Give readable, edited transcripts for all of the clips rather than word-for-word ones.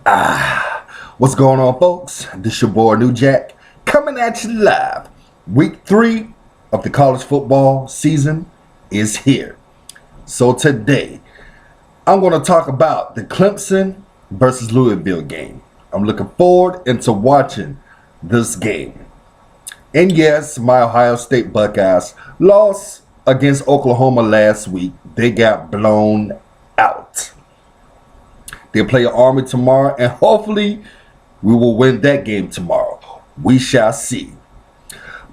What's going on, folks? This your boy New Jack coming at you live. Week 3 of the college football season is here. So today, I'm going to talk about the Clemson versus Louisville game. I'm looking forward into watching this game. And yes, my Ohio State Buckeyes lost against Oklahoma last week. They got blown out. They'll play Army tomorrow, and hopefully we will win that game tomorrow. We shall see.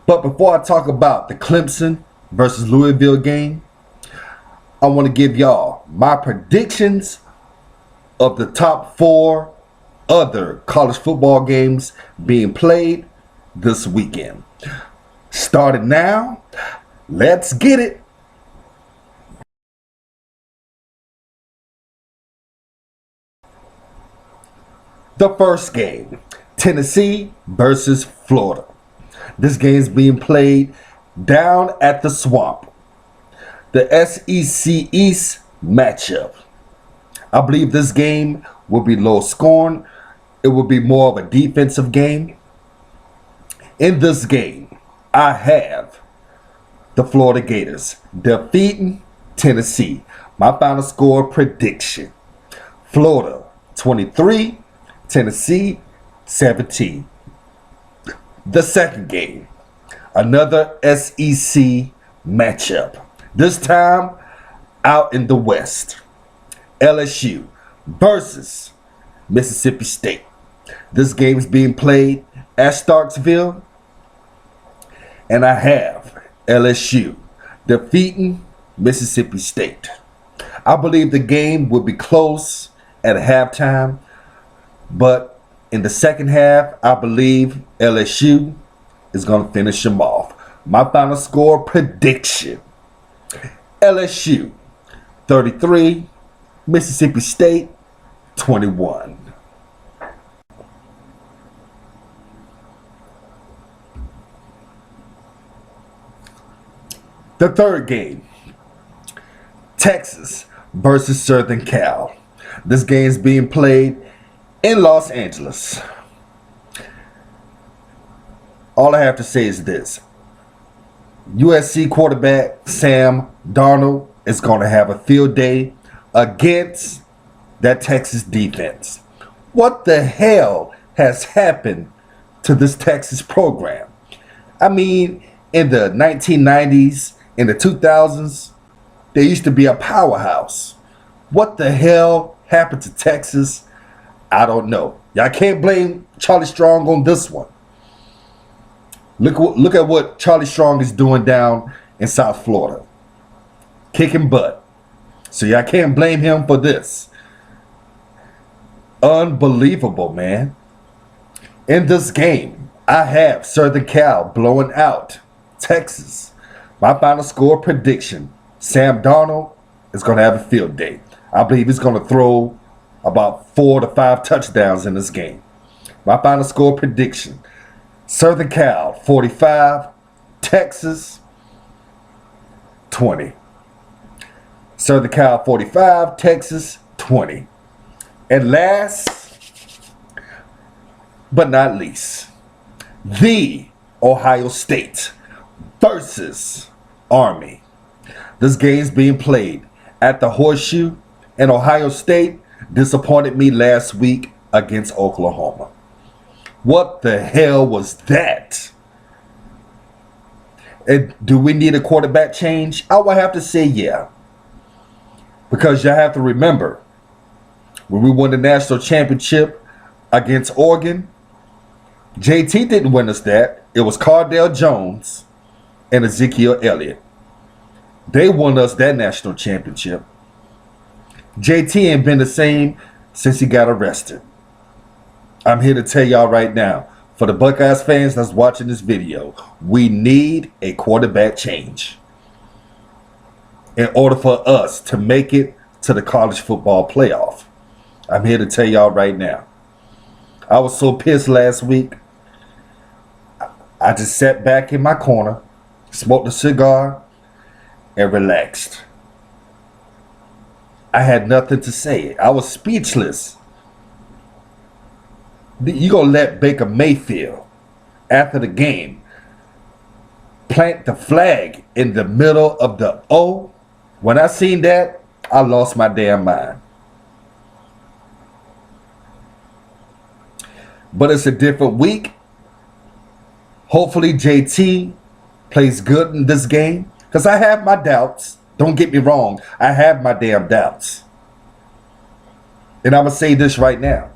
But before I talk about the Clemson versus Louisville game, I want to give y'all my predictions of the top 4 other college football games being played this weekend. Starting now, let's get it. The first game, Tennessee versus Florida. This game is being played down at the Swamp. The SEC East matchup. I believe this game will be low scoring. It will be more of a defensive game. In this game, I have the Florida Gators defeating Tennessee. My final score prediction: Florida 23, Tennessee 17. The second game, another SEC matchup. This time out in the West. LSU versus Mississippi State. This game is being played at Starksville, and I have LSU defeating Mississippi State. I believe the game will be close at halftime, but in the second half, I believe LSU is going to finish them off. My final score prediction: LSU 33, Mississippi State 21. The third game, Texas versus Southern Cal. This game is being played in Los Angeles. All I have to say is this: USC quarterback Sam Darnold is going to have a field day against that Texas defense. What the hell has happened to this Texas program? I mean, in the 1990s, in the 2000s, they used to be a powerhouse. What the hell happened to Texas? I don't know. Y'all can't blame Charlie Strong on this one. Look at what Charlie Strong is doing down in South Florida. Kicking butt. So y'all can't blame him for this. Unbelievable, man. In this game, I have Southern Cal blowing out Texas. My final score prediction: Sam Darnold is going to have a field day. I believe he's going to throw about 4 to 5 touchdowns in this game. My final score prediction: Southern Cal 45, Texas 20. Southern Cal 45, Texas 20. And last but not least, the Ohio State versus Army. This game is being played at the Horseshoe, and Ohio State disappointed me last week against Oklahoma. What the hell was that? And do we need a quarterback change? I would have to say yeah. Because you have to remember, when we won the national championship against Oregon, JT didn't win us that. It was Cardale Jones and Ezekiel Elliott. They won us that national championship. JT ain't been the same since he got arrested. I'm here to tell y'all right now, for the Buckeyes fans that's watching this video, we need a quarterback change in order for us to make it to the college football playoff. I'm here to tell y'all right now. I was so pissed last week. I just sat back in my corner, smoked a cigar, and relaxed. I had nothing to say. I was speechless. You gonna let Baker Mayfield after the game plant the flag in the middle of the O? When I seen that, I lost my damn mind. But it's a different week. Hopefully JT plays good in this game. Because I have my doubts. Don't get me wrong. I have my damn doubts. And I'm going to say this right now.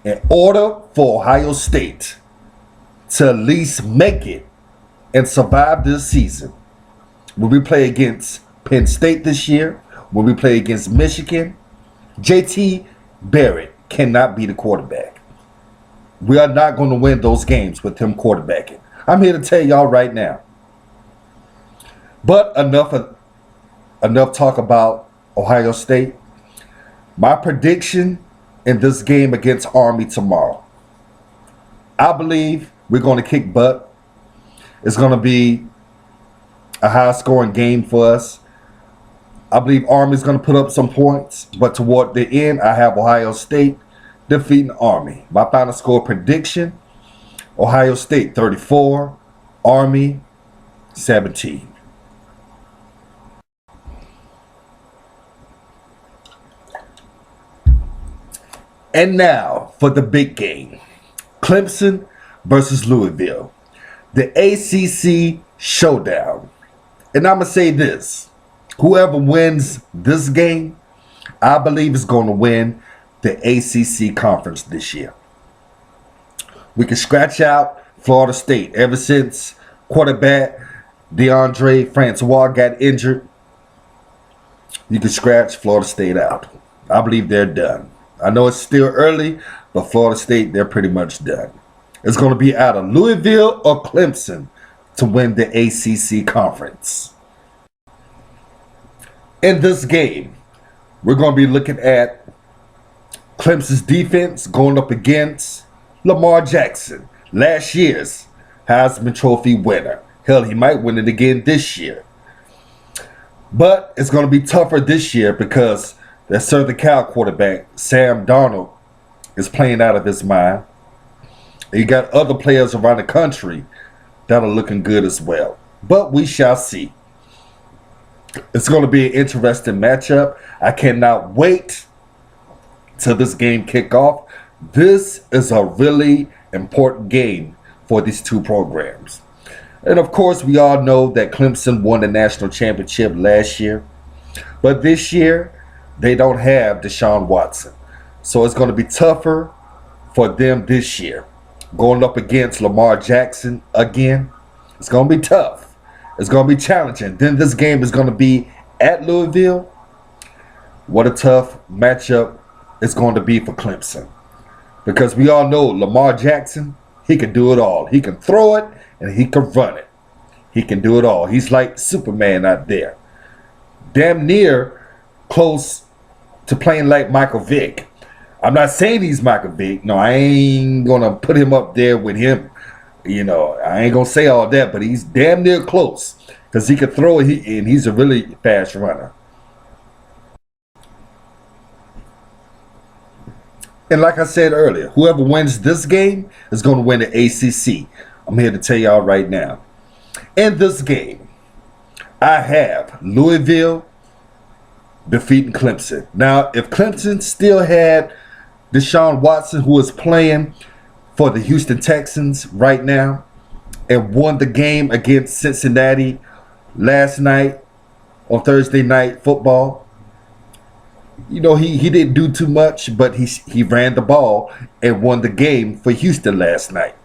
In order for Ohio State to at least make it and survive this season, when we play against Penn State this year, when we play against Michigan, JT Barrett cannot be the quarterback. We are not going to win those games with him quarterbacking. I'm here to tell y'all right now. But enough talk about Ohio State. My prediction in this game against Army tomorrow. I believe we're going to kick butt. It's going to be a high-scoring game for us. I believe Army's going to put up some points. But toward the end, I have Ohio State defeating Army. My final score prediction, Ohio State 34, Army 17. And now for the big game, Clemson versus Louisville, the ACC showdown. And I'm going to say this, whoever wins this game, I believe is going to win the ACC conference this year. We can scratch out Florida State. Ever since quarterback DeAndre Francois got injured, you can scratch Florida State out. I believe they're done. I know it's still early, but Florida State, they're pretty much done. It's going to be out of Louisville or Clemson to win the ACC conference. In this game, we're going to be looking at Clemson's defense going up against Lamar Jackson, last year's Heisman Trophy winner. Hell, he might win it again this year. But it's going to be tougher this year because that Southern Cal quarterback, Sam Darnold, is playing out of his mind. You got other players around the country that are looking good as well. But we shall see. It's going to be an interesting matchup. I cannot wait till this game kick off. This is a really important game for these two programs. And of course, we all know that Clemson won the national championship last year. But this year, they don't have Deshaun Watson. So it's going to be tougher for them this year. Going up against Lamar Jackson again, it's going to be tough. It's going to be challenging. Then this game is going to be at Louisville. What a tough matchup it's going to be for Clemson. Because we all know Lamar Jackson, he can do it all. He can throw it and he can run it. He can do it all. He's like Superman out there. Damn near close to playing like Michael Vick. I'm not saying he's Michael Vick. No, I ain't going to put him up there with him. You know, I ain't going to say all that, but he's damn near close. Because he can throw it and he's a really fast runner. And like I said earlier, whoever wins this game is going to win the ACC. I'm here to tell y'all right now. In this game, I have Louisville defeating Clemson. Now, if Clemson still had Deshaun Watson, who is playing for the Houston Texans right now, and won the game against Cincinnati last night on Thursday Night Football, you know, he didn't do too much, but he ran the ball and won the game for Houston last night.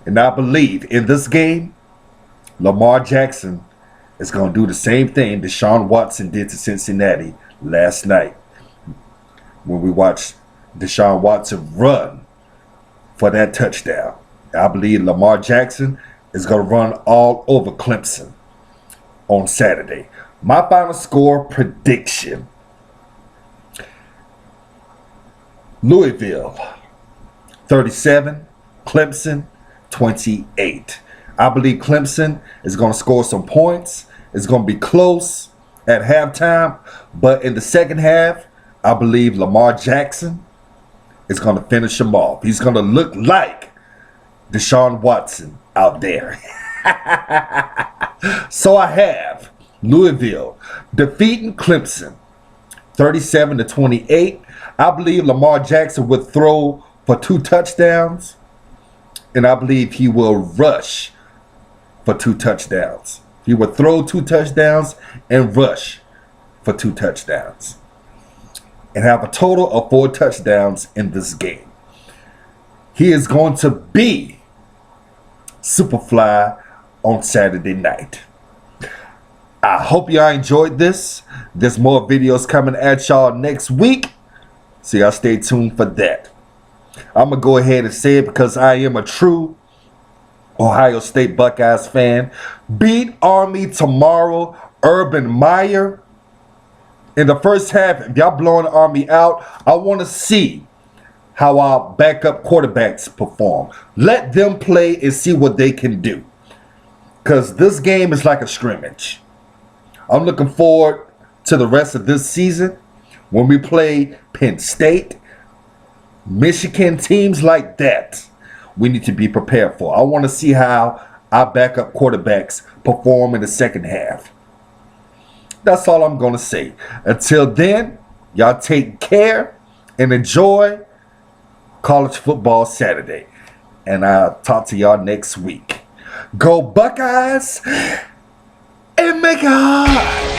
And I believe in this game, Lamar Jackson is going to do the same thing Deshaun Watson did to Cincinnati last night when we watched Deshaun Watson run for that touchdown. I believe Lamar Jackson is going to run all over Clemson on Saturday. My final score prediction: Louisville 37, Clemson 28. I believe Clemson is going to score some points. It's going to be close at halftime, but in the second half, I believe Lamar Jackson is going to finish him off. He's going to look like Deshaun Watson out there. So I have Louisville defeating Clemson 37-28. I believe Lamar Jackson would throw for 2 touchdowns, and I believe he will rush for 2 touchdowns. He will throw 2 touchdowns and rush for 2 touchdowns, and have a total of 4 touchdowns in this game. He is going to be Superfly on Saturday night. I hope y'all enjoyed this. There's more videos coming at y'all next week, so y'all stay tuned for that. I'm going to go ahead and say it because I am a true Ohio State Buckeyes fan. Beat Army tomorrow. Urban Meyer. In the first half, if y'all blowing the Army out, I want to see how our backup quarterbacks perform. Let them play and see what they can do, because this game is like a scrimmage. I'm looking forward to the rest of this season when we play Penn State, Michigan, teams like that. We need to be prepared for. I want to see how our backup quarterbacks perform in the second half. That's all I'm going to say. Until then, y'all take care and enjoy College Football Saturday. And I'll talk to y'all next week. Go Buckeyes and make it hard.